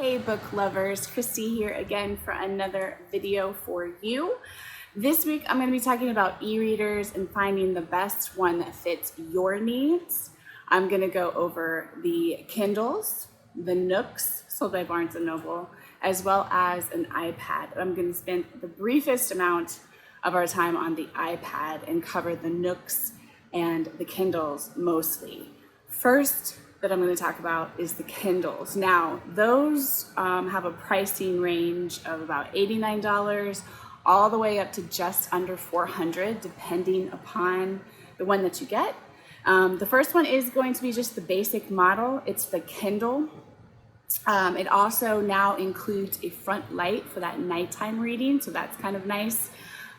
Hey book lovers, Kristi here again for another video for you. This week I'm going to be talking about e-readers and finding the best one that fits your needs. I'm going to go over the Kindles, the Nooks sold by Barnes & Noble, as well as an iPad. I'm going to spend the briefest amount of our time on the iPad and cover the Nooks and the Kindles mostly. First that I'm going to talk about is the Kindles. Now, those have a pricing range of about $89 all the way up to just under $400, depending upon the one that you get. The first one is going to be just the basic model. It's the Kindle. It also now includes a front light for that nighttime reading, so that's kind of nice.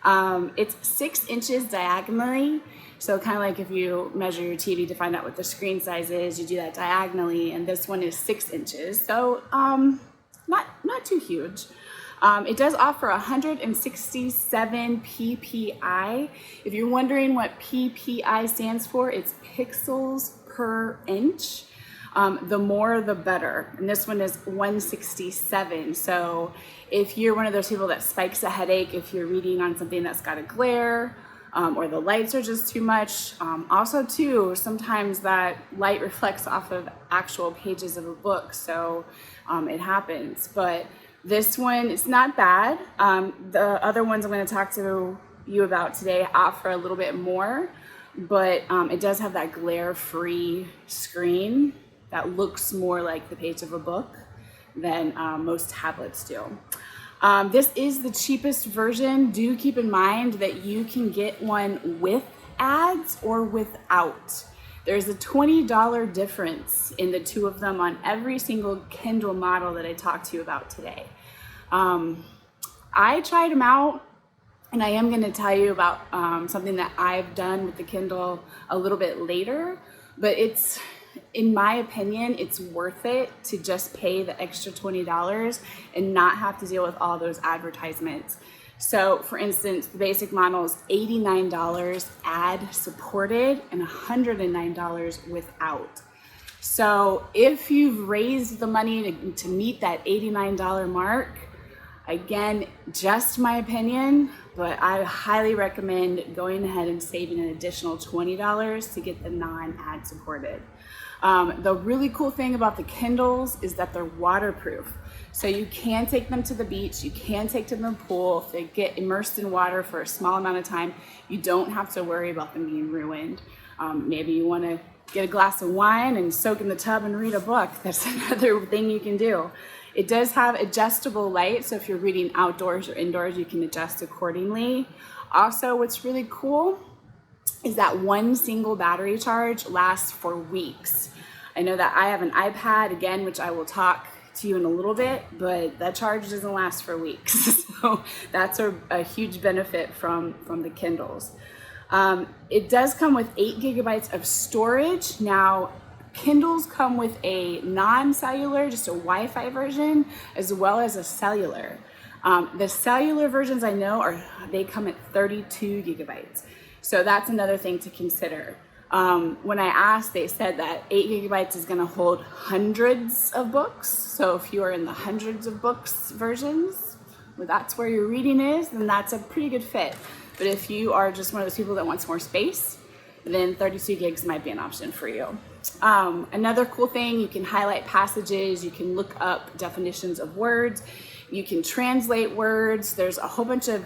It's 6 inches diagonally. So kind of like if you measure your TV to find out what the screen size is, you do that diagonally, and this one is 6 inches. So not too huge. It does offer 167 ppi. If you're wondering what ppi stands for, it's pixels per inch. The more the better. And this one is 167. So if you're one of those people that spikes a headache, if you're reading on something that's got a glare, or the lights are just too much. Also too, sometimes that light reflects off of actual pages of a book, so it happens. But this one, it's not bad. The other ones I'm going to talk to you about today offer a little bit more, but it does have that glare-free screen that looks more like the page of a book than most tablets do. This is the cheapest version. Do keep in mind that you can get one with ads or without. There's a $20 difference in the two of them on every single Kindle model that I talked to you about today. I tried them out, and I am going to tell you about something that I've done with the Kindle a little bit later, but in my opinion, it's worth it to just pay the extra $20 and not have to deal with all those advertisements. So for instance, the basic model is $89 ad supported and $109 without. So if you've raised the money to meet that $89 mark, again, just my opinion, but I highly recommend going ahead and saving an additional $20 to get the non-ad supported. The really cool thing about the Kindles is that they're waterproof. So you can take them to the beach, you can take them to the pool. If they get immersed in water for a small amount of time, you don't have to worry about them being ruined. Maybe you want to get a glass of wine and soak in the tub and read a book. That's another thing you can do. It does have adjustable light, so if you're reading outdoors or indoors, you can adjust accordingly. Also, what's really cool is that one single battery charge lasts for weeks. I know that I have an iPad, again, which I will talk to you in a little bit, but that charge doesn't last for weeks. So that's a huge benefit from the Kindles. It does come with 8 gigabytes of storage. Now, Kindles come with a non-cellular, just a Wi-Fi version, as well as a cellular. The cellular versions I know they come at 32 gigabytes. So that's another thing to consider. When I asked, they said that 8 gigabytes is going to hold hundreds of books. So if you are in the hundreds of books versions, well, that's where your reading is, then that's a pretty good fit. But if you are just one of those people that wants more space, then 32 gigs might be an option for you. Another cool thing, you can highlight passages, you can look up definitions of words, you can translate words. There's a whole bunch of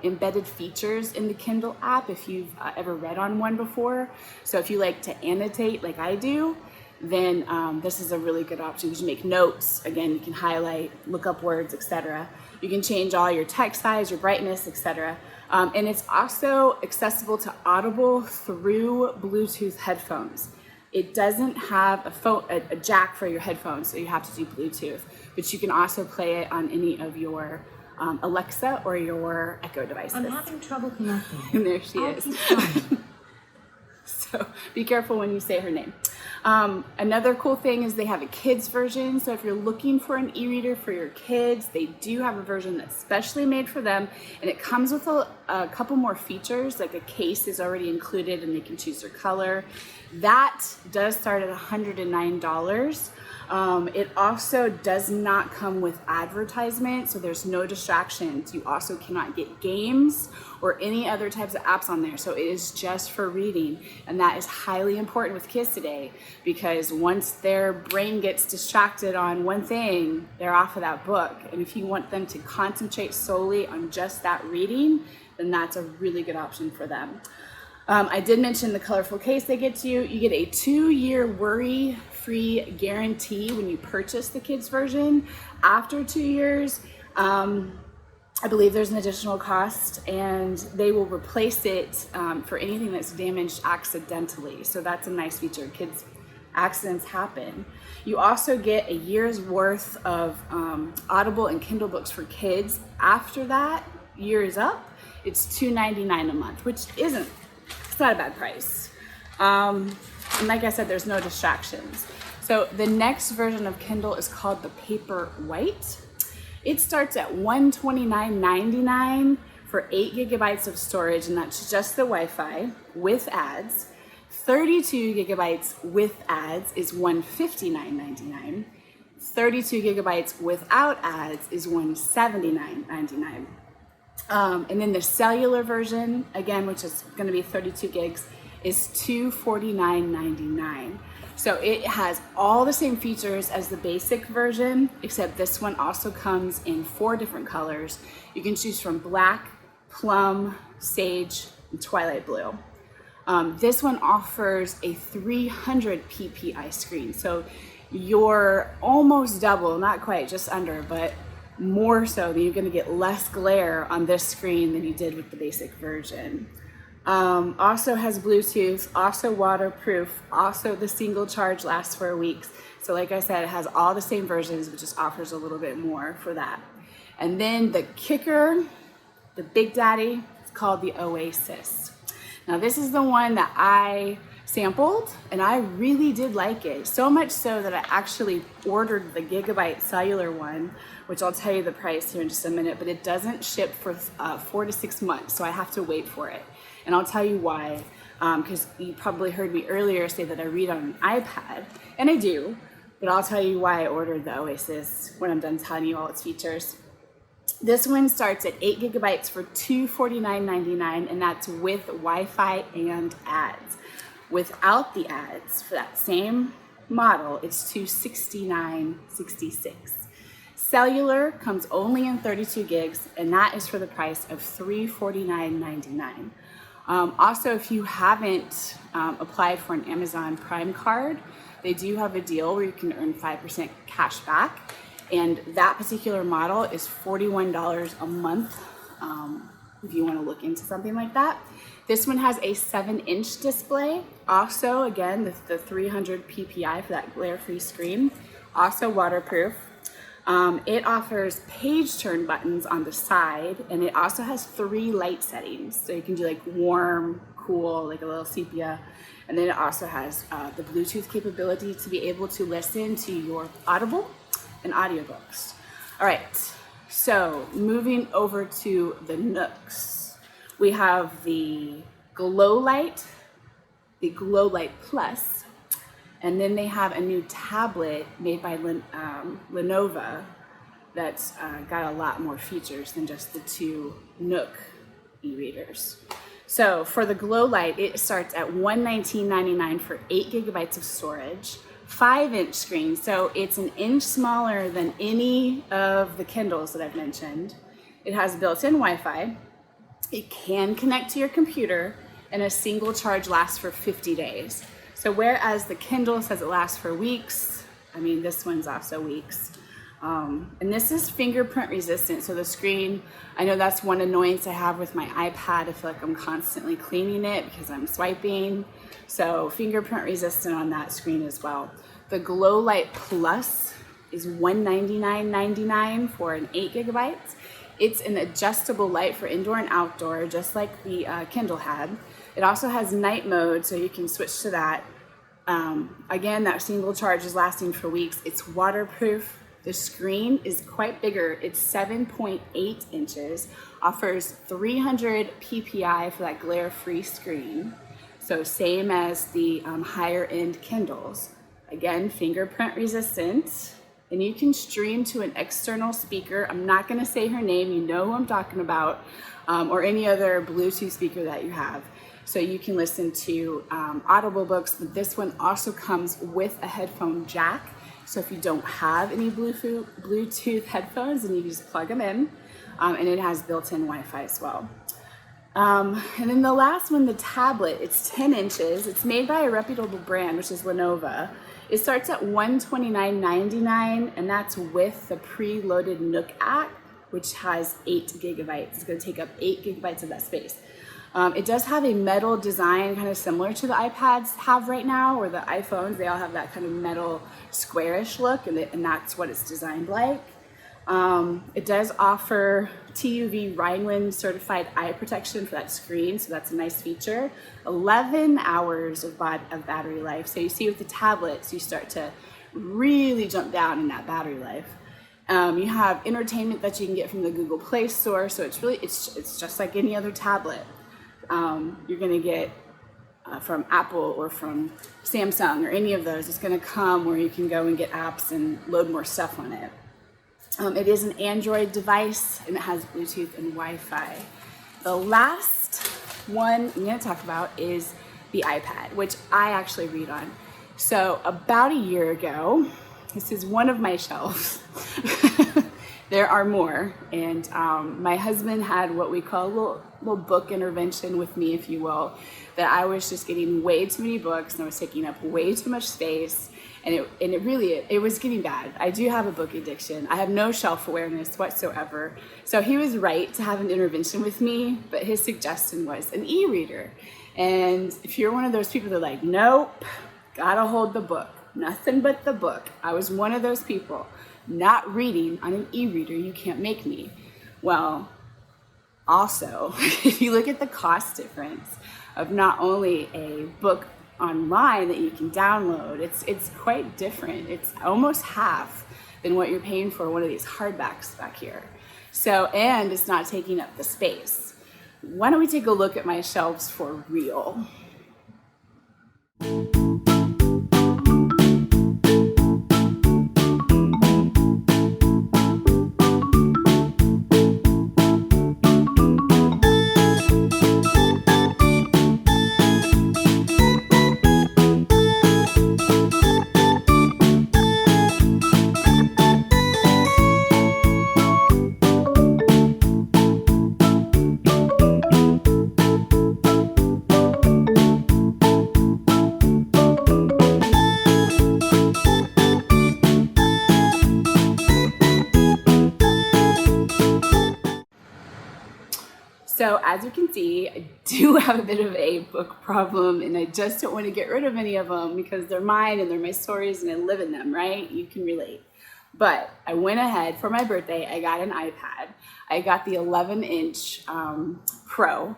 embedded features in the Kindle app if you've ever read on one before. So if you like to annotate like I do, then this is a really good option. You can make notes. Again, you can highlight, look up words, etc. You can change all your text size, your brightness, etc. And it's also accessible to Audible through Bluetooth headphones. It doesn't have a jack for your headphones, so you have to do Bluetooth, but you can also play it on any of your Alexa or your Echo devices. I'm having trouble connecting. And there she is. So be careful when you say her name. Another cool thing is they have a kids version. So if you're looking for an e-reader for your kids, they do have a version that's specially made for them. And it comes with a couple more features, like a case is already included and they can choose their color. That does start at $109. It also does not come with advertisement, so there's no distractions. You also cannot get games or any other types of apps on there, so it is just for reading. And that is highly important with kids today, because once their brain gets distracted on one thing, they're off of that book. And if you want them to concentrate solely on just that reading, then that's a really good option for them. I did mention the colorful case they get you. You get a 2-year worry-free guarantee when you purchase the kids version. After 2 years, I believe there's an additional cost, and they will replace it for anything that's damaged accidentally. So that's a nice feature. Kids, accidents happen. You also get a year's worth of Audible and Kindle books for kids. After that year is up, it's $2.99 a month, which isn't, it's not a bad price. And like I said, there's no distractions. So the next version of Kindle is called the Paperwhite. It starts at $129.99 for 8 gigabytes of storage, and that's just the Wi-Fi with ads. 32 gigabytes with ads is $159.99. 32 gigabytes without ads is $179.99. And then the cellular version, again, which is going to be 32 gigs, is $249.99. So it has all the same features as the basic version, except this one also comes in 4 different colors. You can choose from black, plum, sage, and twilight blue. This one offers a 300 ppi screen. So you're almost double, not quite, just under, but more so that you're going to get less glare on this screen than you did with the basic version. Also has Bluetooth, also waterproof, also the single charge lasts for weeks. So like I said, it has all the same versions, but just offers a little bit more for that. And then the kicker, the big daddy, it's called the Oasis. Now this is the one that I sampled, and I really did like it. So much so that I actually ordered the gigabyte cellular one, which I'll tell you the price here in just a minute, but it doesn't ship for 4 to 6 months, so I have to wait for it. And I'll tell you why, because you probably heard me earlier say that I read on an iPad, and I do, but I'll tell you why I ordered the Oasis when I'm done telling you all its features. This one starts at 8 gigabytes for $249.99, and that's with Wi-Fi and ads. Without the ads, for that same model, it's $269.66. Cellular comes only in 32 gigs, and that is for the price of $349.99. Also, if you haven't applied for an Amazon Prime card, they do have a deal where you can earn 5% cash back, and that particular model is $41 a month if you want to look into something like that. This one has a 7-inch display. Also, again, the 300 ppi for that glare-free screen. Also waterproof. It offers page turn buttons on the side, and it also has 3 light settings. So you can do like warm, cool, like a little sepia. And then it also has the Bluetooth capability to be able to listen to your Audible and audiobooks. All right, so moving over to the Nooks. We have the Glow Light, the Glow Light Plus, and then they have a new tablet made by Lenovo that's got a lot more features than just the 2 Nook e-readers. So for the Glow Light, it starts at $119.99 for 8 gigabytes of storage, 5-inch screen, so it's an inch smaller than any of the Kindles that I've mentioned. It has built-in Wi-Fi. It can connect to your computer, and a single charge lasts for 50 days. So whereas the Kindle says it lasts for weeks, I mean, this one's also weeks. And this is fingerprint resistant, so the screen, I know that's one annoyance I have with my iPad. I feel like I'm constantly cleaning it because I'm swiping. So fingerprint resistant on that screen as well. The Glow Light Plus is $199.99 for an 8 gigabytes. It's an adjustable light for indoor and outdoor, just like the Kindle had. It also has night mode, so you can switch to that. Again, that single charge is lasting for weeks. It's waterproof. The screen is quite bigger. It's 7.8 inches, offers 300 ppi for that glare-free screen. So same as the higher end Kindles. Again, fingerprint resistant. And you can stream to an external speaker. I'm not gonna say her name, you know who I'm talking about, or any other Bluetooth speaker that you have. So you can listen to Audible books, but this one also comes with a headphone jack. So if you don't have any Bluetooth headphones, then you can just plug them in, and it has built-in Wi-Fi as well. And then the last one, the tablet, it's 10 inches. It's made by a reputable brand, which is Lenovo. It starts at $129.99, and that's with the preloaded Nook app, which has 8 gigabytes. It's gonna take up 8 gigabytes of that space. It does have a metal design kind of similar to the iPads have right now, or the iPhones. They all have that kind of metal squarish look, and that's what it's designed like. It does offer TUV Rhineland certified eye protection for that screen, so that's a nice feature. 11 hours of battery life. So you see with the tablets, you start to really jump down in that battery life. You have entertainment that you can get from the Google Play Store, so it's just like any other tablet. You're gonna get from Apple or from Samsung or any of those. It's gonna come where you can go and get apps and load more stuff on it. It is an Android device, and it has Bluetooth and Wi-Fi. The last one I'm gonna talk about is the iPad, which I actually read on. So about a year ago, this is one of my shelves. There are more, and my husband had what we call a little book intervention with me, if you will, that I was just getting way too many books and I was taking up way too much space, and it was getting bad. I do have a book addiction. I have no shelf awareness whatsoever. So he was right to have an intervention with me, but his suggestion was an e-reader. And if you're one of those people that are like, nope, gotta hold the book, nothing but the book. I was one of those people. Not reading on an e-reader, you can't make me. Well, also, if you look at the cost difference of not only a book online that you can download, it's quite different. It's almost half than what you're paying for one of these hardbacks back here. So, and it's not taking up the space. Why don't we take a look at my shelves for real? So as you can see, I do have a bit of a book problem, and I just don't want to get rid of any of them because they're mine and they're my stories and I live in them, right? You can relate. But I went ahead for my birthday, I got an iPad. I got the 11-inch Pro.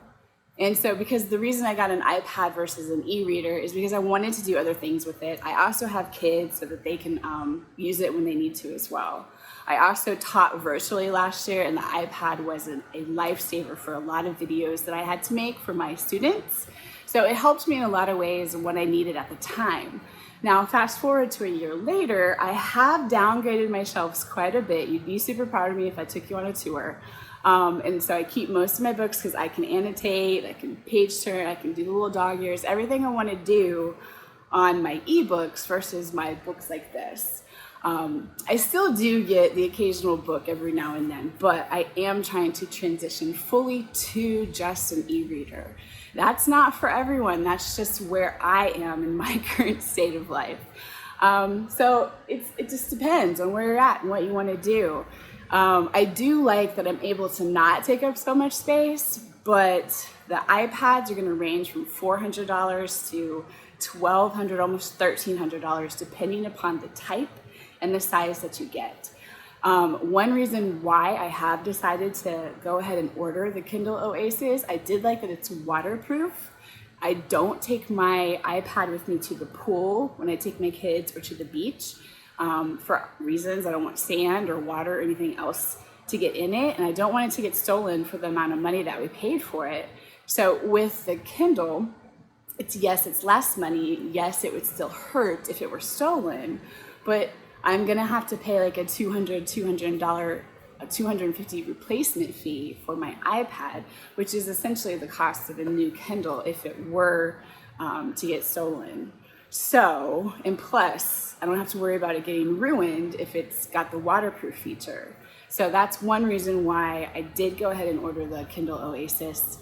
And so because the reason I got an iPad versus an e-reader is because I wanted to do other things with it. I also have kids so that they can use it when they need to as well. I also taught virtually last year, and the iPad was a lifesaver for a lot of videos that I had to make for my students. So it helped me in a lot of ways and what I needed at the time. Now, fast forward to a year later, I have downgraded my shelves quite a bit. You'd be super proud of me if I took you on a tour. And so I keep most of my books because I can annotate, I can page turn, I can do the little dog ears, everything I want to do on my ebooks versus my books like this. I still do get the occasional book every now and then, but I am trying to transition fully to just an e-reader. That's not for everyone. That's just where I am in my current state of life. So it just depends on where you're at and what you want to do. I do like that I'm able to not take up so much space, but the iPads are going to range from $400 to $1,200, almost $1,300, depending upon the type and the size that you get. One reason why I have decided to go ahead and order the Kindle Oasis, I did like that it's waterproof. I don't take my iPad with me to the pool when I take my kids or to the beach for reasons. I don't want sand or water or anything else to get in it, and I don't want it to get stolen for the amount of money that we paid for it. So with the Kindle, it's less money. Yes, it would still hurt if it were stolen, but I'm gonna have to pay like a $250 replacement fee for my iPad, which is essentially the cost of a new Kindle if it were to get stolen. So, and plus, I don't have to worry about it getting ruined if it's got the waterproof feature. So that's one reason why I did go ahead and order the Kindle Oasis.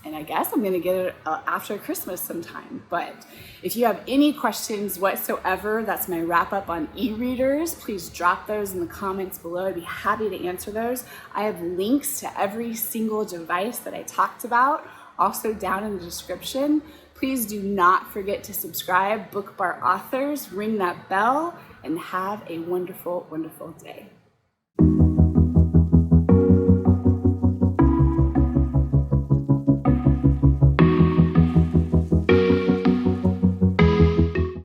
And I guess I'm gonna get it after Christmas sometime. But if you have any questions whatsoever, that's my wrap up on e-readers. Please drop those in the comments below. I'd be happy to answer those. I have links to every single device that I talked about, also down in the description. Please do not forget to subscribe, Book Bar Authors, ring that bell, and have a wonderful, wonderful day.